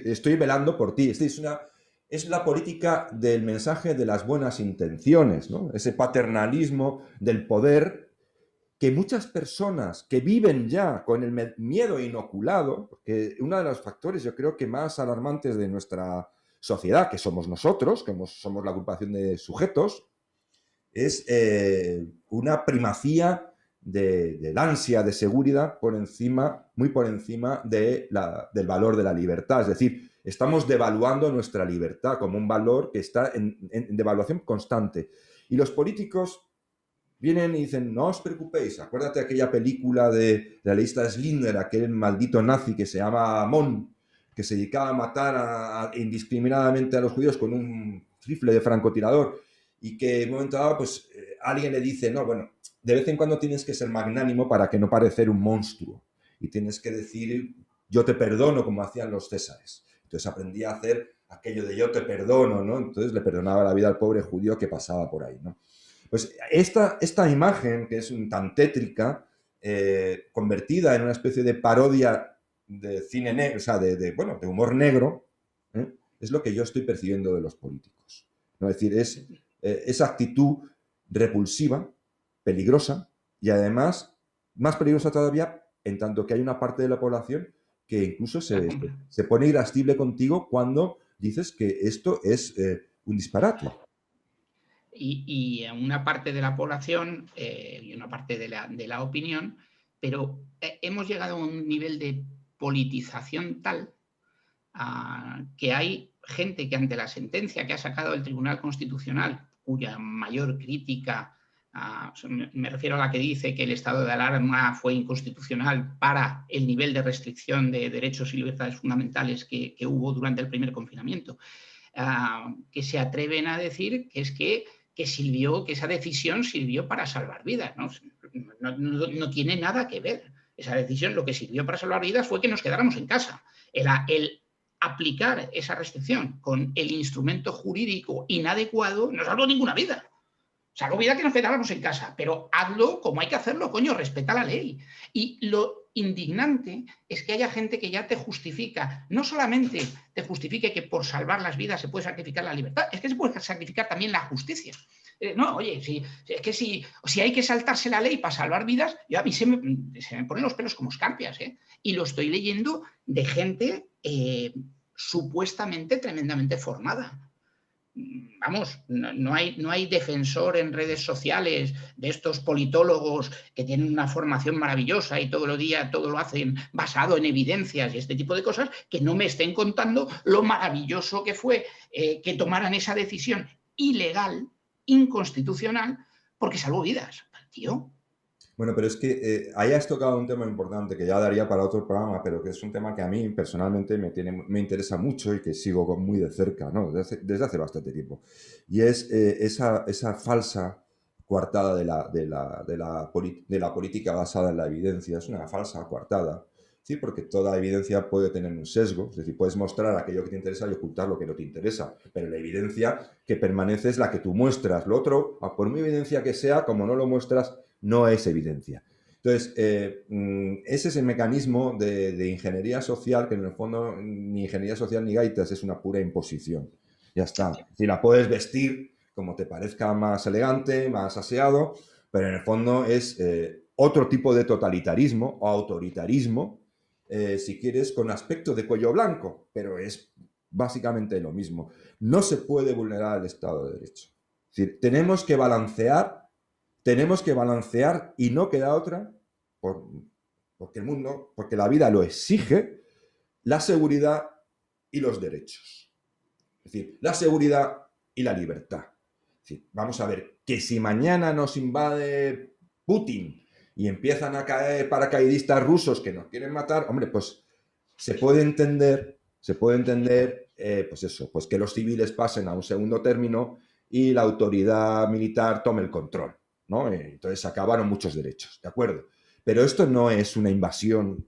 estoy velando por ti. Es la política del mensaje de las buenas intenciones, ¿no? Ese paternalismo del poder que muchas personas que viven ya con el miedo inoculado, porque uno de los factores yo creo que más alarmantes de nuestra sociedad, que somos nosotros, que somos la agrupación de sujetos, es una primacía del ansia de seguridad muy por encima del valor de la libertad. Es decir, estamos devaluando nuestra libertad como un valor que está en devaluación constante. Y los políticos vienen y dicen, no os preocupéis, acuérdate de aquella película de la lista Schindler, aquel maldito nazi que se llama Mon, que se dedicaba a matar indiscriminadamente a los judíos con un rifle de francotirador, y que en un momento dado, pues alguien le dice, no, bueno, de vez en cuando tienes que ser magnánimo para que no parecer un monstruo, y tienes que decir, yo te perdono, como hacían los césares. Entonces aprendí a hacer aquello de yo te perdono, ¿no? Entonces le perdonaba la vida al pobre judío que pasaba por ahí, ¿no? Pues esta imagen, que es tan tétrica, convertida en una especie de parodia de cine negro, o sea, de humor negro, es lo que yo estoy percibiendo de los políticos, ¿no? Es decir, es esa actitud repulsiva, peligrosa, y además más peligrosa todavía en tanto que hay una parte de la población que incluso se pone irascible contigo cuando dices que esto es un disparate. Y una parte de la población y una parte de la opinión, pero hemos llegado a un nivel de politización tal que hay gente que ante la sentencia que ha sacado el Tribunal Constitucional, cuya mayor crítica, me refiero a la que dice que el estado de alarma fue inconstitucional para el nivel de restricción de derechos y libertades fundamentales que hubo durante el primer confinamiento, que se atreven a decir que es que esa decisión sirvió para salvar vidas. No tiene nada que ver. Esa decisión, lo que sirvió para salvar vidas fue que nos quedáramos en casa. El aplicar esa restricción con el instrumento jurídico inadecuado no salvó ninguna vida. Salvó vida que nos quedáramos en casa, pero hazlo como hay que hacerlo, coño, respeta la ley. Y lo indignante es que haya gente que ya te justifica, no solamente te justifique que por salvar las vidas se puede sacrificar la libertad, es que se puede sacrificar también la justicia. No, oye, es que si hay que saltarse la ley para salvar vidas, a mí se me ponen los pelos como escarpias, y lo estoy leyendo de gente supuestamente tremendamente formada. Vamos, no hay defensor en redes sociales de estos politólogos que tienen una formación maravillosa y todo lo hacen basado en evidencias y este tipo de cosas, que no me estén contando lo maravilloso que fue que tomaran esa decisión ilegal, inconstitucional, porque salvó vidas, tío. Bueno, pero es que ahí has tocado un tema importante que ya daría para otro programa, pero que es un tema que a mí personalmente me interesa mucho y que sigo muy de cerca, ¿no? Desde hace bastante tiempo. Y es esa falsa coartada de la política basada en la evidencia. Es una falsa coartada, ¿sí? Porque toda evidencia puede tener un sesgo. Es decir, puedes mostrar aquello que te interesa y ocultar lo que no te interesa. Pero la evidencia que permanece es la que tú muestras. Lo otro, por muy evidencia que sea, como no lo muestras, no es evidencia. Entonces, ese es el mecanismo de ingeniería social, que en el fondo ni ingeniería social ni gaitas, es una pura imposición. Ya está. Si la puedes vestir como te parezca más elegante, más aseado, pero en el fondo es otro tipo de totalitarismo o autoritarismo, si quieres, con aspecto de cuello blanco, pero es básicamente lo mismo. No se puede vulnerar el Estado de Derecho. Es decir, tenemos que balancear y no queda otra, porque la vida lo exige, la seguridad y los derechos. Es decir, la seguridad y la libertad. Es decir, vamos a ver, que si mañana nos invade Putin y empiezan a caer paracaidistas rusos que nos quieren matar, hombre, pues se puede entender, pues eso, pues que los civiles pasen a un segundo término y la autoridad militar tome el control, ¿no? Entonces se acabaron muchos derechos, ¿de acuerdo? Pero esto no es una invasión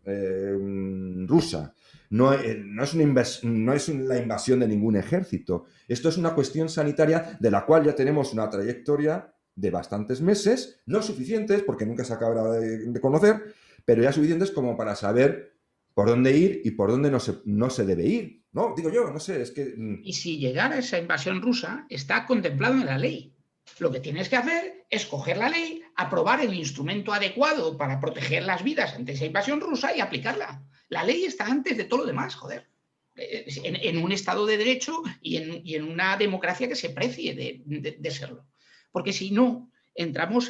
rusa, no es la invasión de ningún ejército. Esto es una cuestión sanitaria de la cual ya tenemos una trayectoria de bastantes meses, no suficientes, porque nunca se acaba de conocer, pero ya suficientes como para saber por dónde ir y por dónde no se debe ir. No, digo yo, no sé, es que... Y si llegara esa invasión rusa, está contemplado en la ley. Lo que tienes que hacer es coger la ley, aprobar el instrumento adecuado para proteger las vidas ante esa invasión rusa y aplicarla. La ley está antes de todo lo demás, joder. En un Estado de Derecho y en una democracia que se precie de serlo. Porque si no, entramos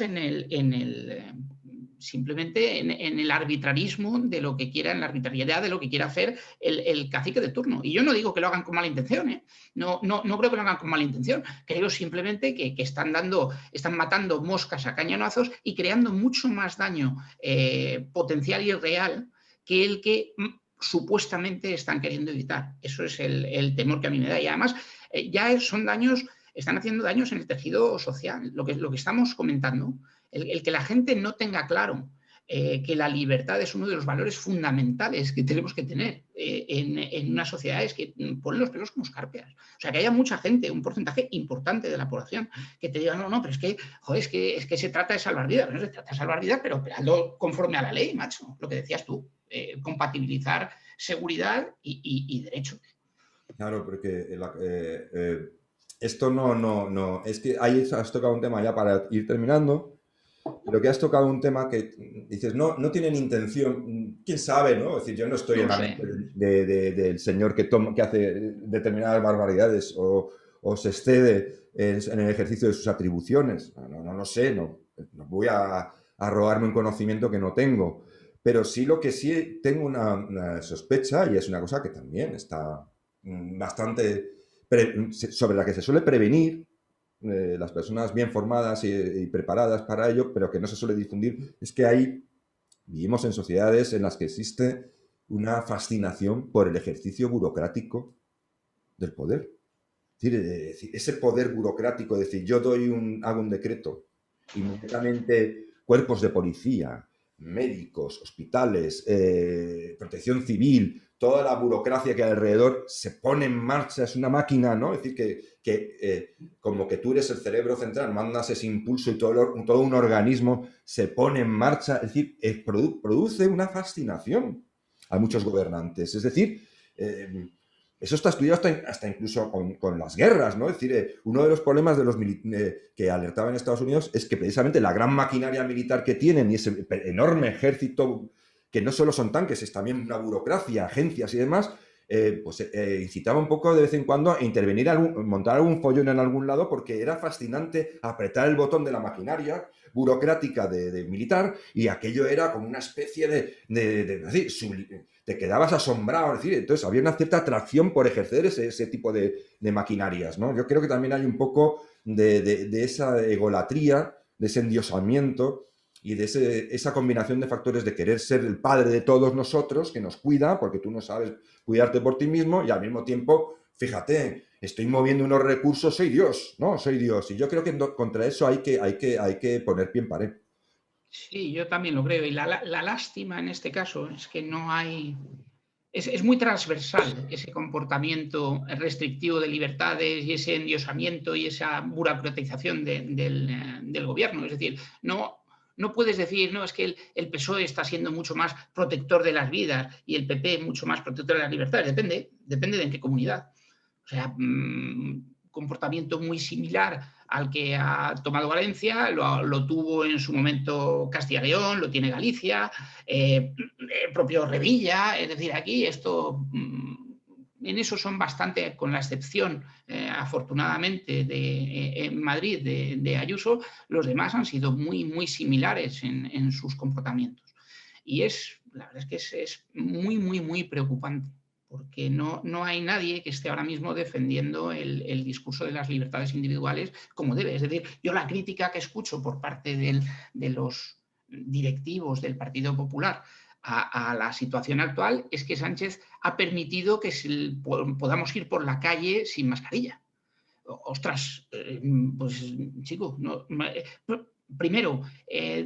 simplemente en el arbitrarismo de lo que quiera, en la arbitrariedad de lo que quiera hacer el cacique de turno. Y yo no digo que lo hagan con mala intención, ¿eh? No creo que lo hagan con mala intención. Creo simplemente que están matando moscas a cañonazos y creando mucho más daño potencial y real que el que supuestamente están queriendo evitar. Eso es el temor que a mí me da. Y además ya son daños, están haciendo daños en el tejido social. Lo que estamos comentando, el que la gente no tenga claro que la libertad es uno de los valores fundamentales que tenemos que tener en unas sociedades que ponen los pelos como escarpias. O sea, que haya mucha gente, un porcentaje importante de la población, que te diga, no, pero es que, joder, es que se trata de salvar vidas. No se trata de salvar vidas, pero hazlo conforme a la ley, macho. Lo que decías tú, compatibilizar seguridad y derechos. Claro, porque esto no, es que ahí has tocado un tema ya para ir terminando. Pero que has tocado un tema que dices, no tienen intención, quién sabe, ¿no? Es decir, yo no estoy en la mente del señor que hace determinadas barbaridades o se excede en el ejercicio de sus atribuciones. No lo sé, no voy a arrogarme un conocimiento que no tengo. Pero sí lo que sí tengo una sospecha, y es una cosa que también está bastante sobre la que se suele prevenir, las personas bien formadas y preparadas para ello, pero que no se suele difundir, es que vivimos en sociedades en las que existe una fascinación por el ejercicio burocrático del poder. Es decir, ese poder burocrático, es decir, yo hago un decreto, inmediatamente cuerpos de policía, médicos, hospitales, protección civil, toda la burocracia que hay alrededor se pone en marcha, es una máquina, ¿no? Es decir, que como que tú eres el cerebro central, mandas ese impulso y todo un organismo se pone en marcha, es decir, produce una fascinación a muchos gobernantes. Es decir, eso está estudiado hasta incluso con las guerras, ¿no? Es decir, uno de los problemas que alertaba en Estados Unidos es que precisamente la gran maquinaria militar que tienen y ese enorme ejército, que no solo son tanques, es también una burocracia, agencias y demás, incitaba un poco de vez en cuando a intervenir, montar algún follón en algún lado, porque era fascinante apretar el botón de la maquinaria burocrática de militar, y aquello era como una especie te quedabas asombrado, es decir, entonces había una cierta atracción por ejercer ese tipo de maquinarias, ¿no? Yo creo que también hay un poco de esa egolatría, de ese endiosamiento y de esa combinación de factores de querer ser el padre de todos nosotros, que nos cuida, porque tú no sabes cuidarte por ti mismo, y al mismo tiempo, fíjate, estoy moviendo unos recursos, soy Dios, ¿no? Soy Dios. Y yo creo que contra eso hay que poner pie en pared. Sí, yo también lo creo. Y la lástima en este caso es que no hay... Es muy transversal ese comportamiento restrictivo de libertades y ese endiosamiento y esa burocratización del gobierno. Es decir, no puedes decir, no, es que el PSOE está siendo mucho más protector de las vidas y el PP mucho más protector de las libertades. Depende de en qué comunidad. O sea, comportamiento muy similar al que ha tomado Valencia, lo tuvo en su momento Castilla y León, lo tiene Galicia, el propio Revilla, es decir, aquí esto, en eso son bastante, con la excepción, afortunadamente, en Madrid de Ayuso, los demás han sido muy, muy similares en sus comportamientos. Y la verdad es que es muy, muy, muy preocupante, porque no hay nadie que esté ahora mismo defendiendo el discurso de las libertades individuales como debe. Es decir, yo la crítica que escucho por parte de los directivos del Partido Popular a la situación actual es que Sánchez ha permitido que podamos ir por la calle sin mascarilla. Ostras, pues chico, primero,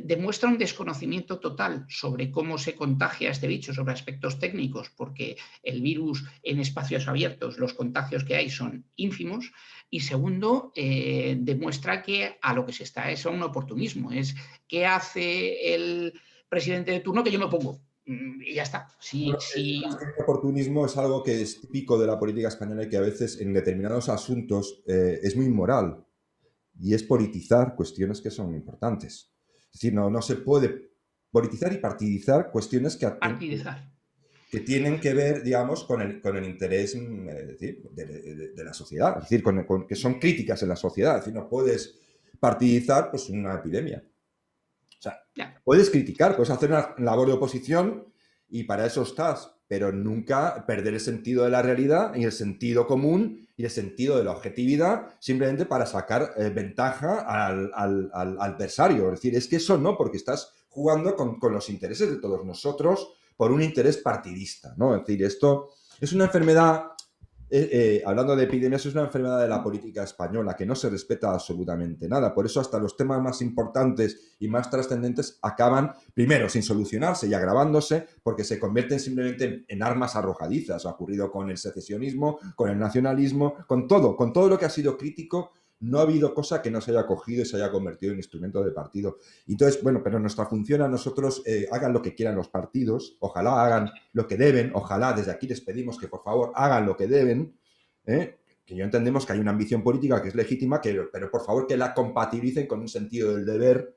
demuestra un desconocimiento total sobre cómo se contagia este bicho, sobre aspectos técnicos, porque el virus en espacios abiertos, los contagios que hay son ínfimos. Y segundo, demuestra que a lo que se está es a un oportunismo. Es ¿qué hace el presidente de turno? Que yo me pongo. Y ya está. El oportunismo es algo que es típico de la política española y que a veces en determinados asuntos es muy inmoral, y es politizar cuestiones que son importantes. Es decir, no se puede politizar y partidizar cuestiones que tienen que ver, digamos, con el interés de la sociedad, es decir, que son críticas en la sociedad. Es decir, no puedes partidizar pues, una epidemia O sea, Ya. puedes criticar, puedes hacer una labor de oposición y para eso estás, pero nunca perder el sentido de la realidad y el sentido común y el sentido de la objetividad simplemente para sacar ventaja al adversario. Es decir, es que eso no, porque estás jugando con los intereses de todos nosotros por un interés partidista, ¿no? Es decir, esto es una enfermedad, hablando de epidemias, es una enfermedad de la política española que no se respeta absolutamente nada. Por eso hasta los temas más importantes y más trascendentes acaban, primero, sin solucionarse y agravándose, porque se convierten simplemente en armas arrojadizas. Ha ocurrido con el secesionismo, con el nacionalismo, con todo lo que ha sido crítico. No ha habido cosa que no se haya cogido y se haya convertido en instrumento de partido. Entonces, bueno, pero nuestra función a nosotros, hagan lo que quieran los partidos, ojalá hagan lo que deben, ojalá desde aquí les pedimos que por favor hagan lo que deben, que yo entendemos que hay una ambición política que es legítima, pero por favor que la compatibilicen con un sentido del deber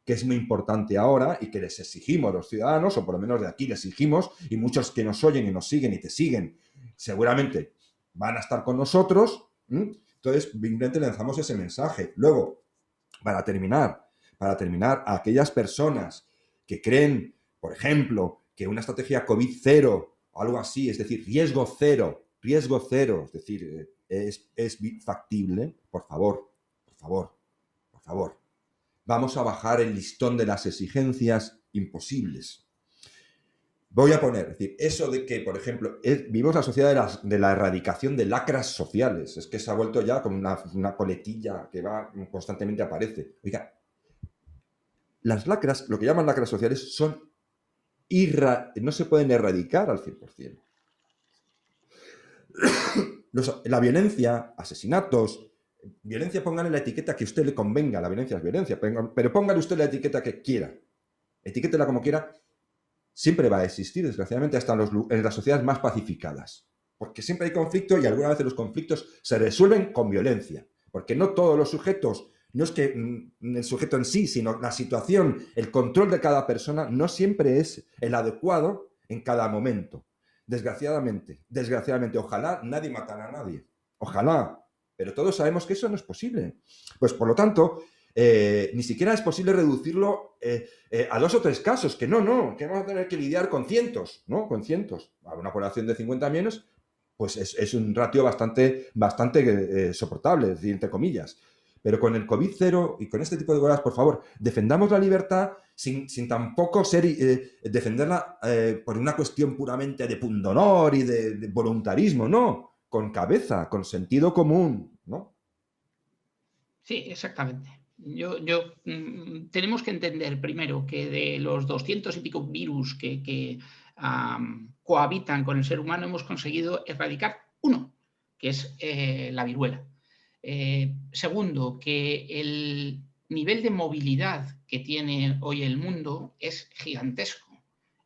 que es muy importante ahora y que les exigimos a los ciudadanos, o por lo menos de aquí les exigimos, y muchos que nos oyen y nos siguen y te siguen, seguramente van a estar con nosotros. Entonces, simplemente lanzamos ese mensaje. Luego, para terminar, a aquellas personas que creen, por ejemplo, que una estrategia COVID cero o algo así, es decir, riesgo cero, es decir, es factible, por favor, vamos a bajar el listón de las exigencias imposibles. Voy a poner, es decir, eso de que, por ejemplo, vivimos la sociedad de la erradicación de lacras sociales. Es que se ha vuelto ya como una coletilla que va constantemente aparece. Oiga, las lacras, lo que llaman lacras sociales, no se pueden erradicar al 100%. La violencia, asesinatos, violencia, póngale la etiqueta que a usted le convenga, la violencia es violencia, pero póngale usted la etiqueta que quiera, etiquétela como quiera, siempre va a existir, desgraciadamente, hasta en las sociedades más pacificadas. Porque siempre hay conflicto y algunas veces los conflictos se resuelven con violencia. Porque no todos los sujetos, no es que el sujeto en sí, sino la situación, el control de cada persona no siempre es el adecuado en cada momento. Desgraciadamente, ojalá nadie matara a nadie. Ojalá. Pero todos sabemos que eso no es posible. Pues por lo tanto, ni siquiera es posible reducirlo a 2 o 3 casos, que no, que vamos a tener que lidiar con cientos, ¿no? Con cientos. A una población de 50 millones, pues es un ratio bastante soportable, es decir, entre comillas. Pero con el COVID cero y con este tipo de cosas, por favor, defendamos la libertad sin tampoco defenderla por una cuestión puramente de pundonor y de voluntarismo, no, con cabeza, con sentido común, ¿no? Sí, exactamente. Tenemos que entender primero que de los 200 y pico virus que cohabitan con el ser humano, hemos conseguido erradicar uno, que es la viruela. Segundo, que el nivel de movilidad que tiene hoy el mundo es gigantesco.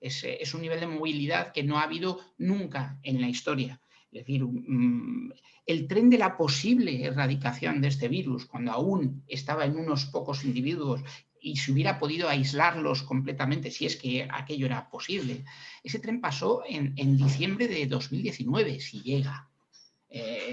Es un nivel de movilidad que no ha habido nunca en la historia. Es decir, el tren de la posible erradicación de este virus, cuando aún estaba en unos pocos individuos y se hubiera podido aislarlos completamente, si es que aquello era posible, ese tren pasó en diciembre de 2019, si llega,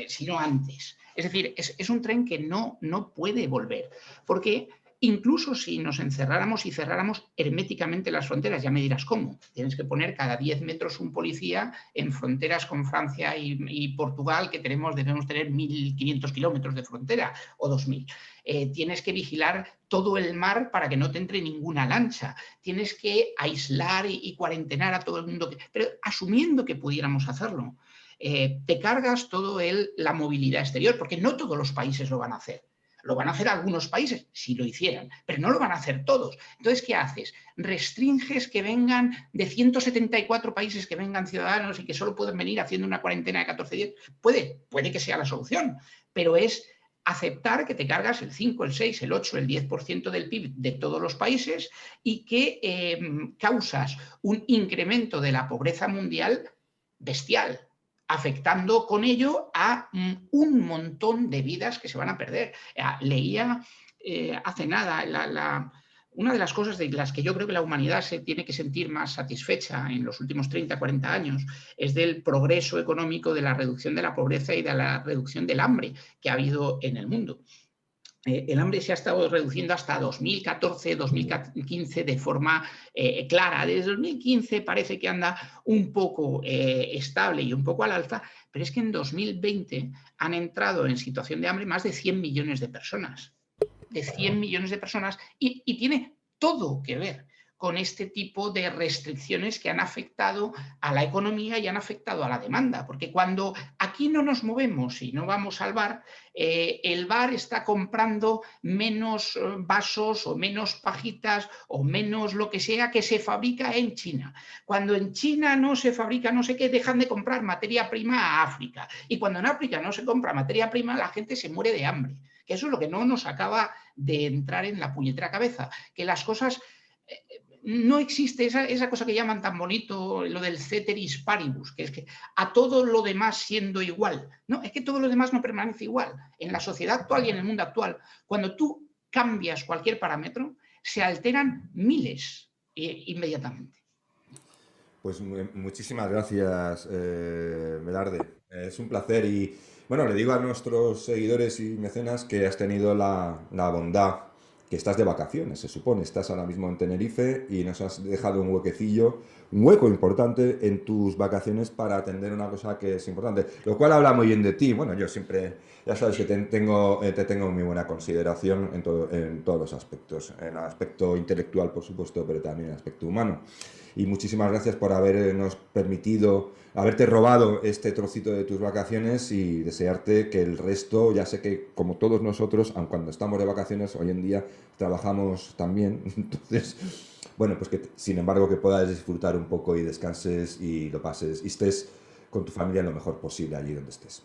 si no antes. Es decir, es un tren que no puede volver, porque incluso si nos encerráramos y cerráramos herméticamente las fronteras, ya me dirás cómo, tienes que poner cada 10 metros un policía en fronteras con Francia y Portugal, que debemos tener 1.500 kilómetros de frontera o 2.000. Tienes que vigilar todo el mar para que no te entre ninguna lancha, tienes que aislar y cuarentenar a todo el mundo, pero asumiendo que pudiéramos hacerlo. Te cargas toda la movilidad exterior, porque no todos los países lo van a hacer. Lo van a hacer algunos países, si lo hicieran, pero no lo van a hacer todos. Entonces, ¿qué haces? Restringes que vengan de 174 países, que vengan ciudadanos y que solo pueden venir haciendo una cuarentena de 14 días. Puede que sea la solución, pero es aceptar que te cargas el 5, el 6, el 8, el 10% del PIB de todos los países y que causas un incremento de la pobreza mundial bestial, afectando con ello a un montón de vidas que se van a perder. Leía hace nada, una de las cosas de las que yo creo que la humanidad se tiene que sentir más satisfecha en los últimos 30, 40 años es del progreso económico, de la reducción de la pobreza y de la reducción del hambre que ha habido en el mundo. el hambre se ha estado reduciendo hasta 2014, 2015 de forma clara. Desde 2015 parece que anda un poco estable y un poco al alza, pero es que en 2020 han entrado en situación de hambre más de 100 millones de personas. De 100 millones de personas y tiene todo que ver con este tipo de restricciones que han afectado a la economía y han afectado a la demanda, porque cuando aquí no nos movemos y no vamos al bar, el bar está comprando menos vasos o menos pajitas o menos lo que sea que se fabrica en China. Cuando en China no se fabrica no sé qué, dejan de comprar materia prima a África. Y cuando en África no se compra materia prima, la gente se muere de hambre. Que eso es lo que no nos acaba de entrar en la puñetera cabeza, que las cosas no existe esa cosa que llaman tan bonito, lo del ceteris paribus, que es que a todo lo demás siendo igual. No, es que todo lo demás no permanece igual. En la sociedad actual y en el mundo actual, cuando tú cambias cualquier parámetro, se alteran miles inmediatamente. Pues muchísimas gracias, Velarde. Es un placer y bueno, le digo a nuestros seguidores y mecenas que has tenido la bondad, que estás de vacaciones, se supone, estás ahora mismo en Tenerife y nos has dejado un huequecillo, un hueco importante en tus vacaciones para atender una cosa que es importante, lo cual habla muy bien de ti. Bueno, yo siempre, ya sabes que te tengo muy buena consideración en todos los aspectos, en el aspecto intelectual, por supuesto, pero también en el aspecto humano. Y muchísimas gracias por habernos permitido, haberte robado este trocito de tus vacaciones y desearte que el resto, ya sé que como todos nosotros, aun cuando estamos de vacaciones, hoy en día trabajamos también, entonces, bueno, pues que sin embargo que puedas disfrutar un poco y descanses y lo pases y estés con tu familia lo mejor posible allí donde estés.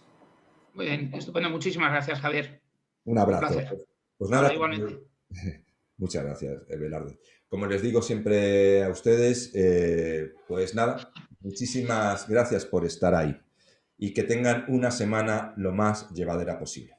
Muy bien, estupendo. Muchísimas gracias, Javier. Un Un abrazo. placer. Pues nada, Ahora igualmente. muchas gracias, Belardo. Como les digo siempre a ustedes, pues nada, muchísimas gracias por estar ahí y que tengan una semana lo más llevadera posible.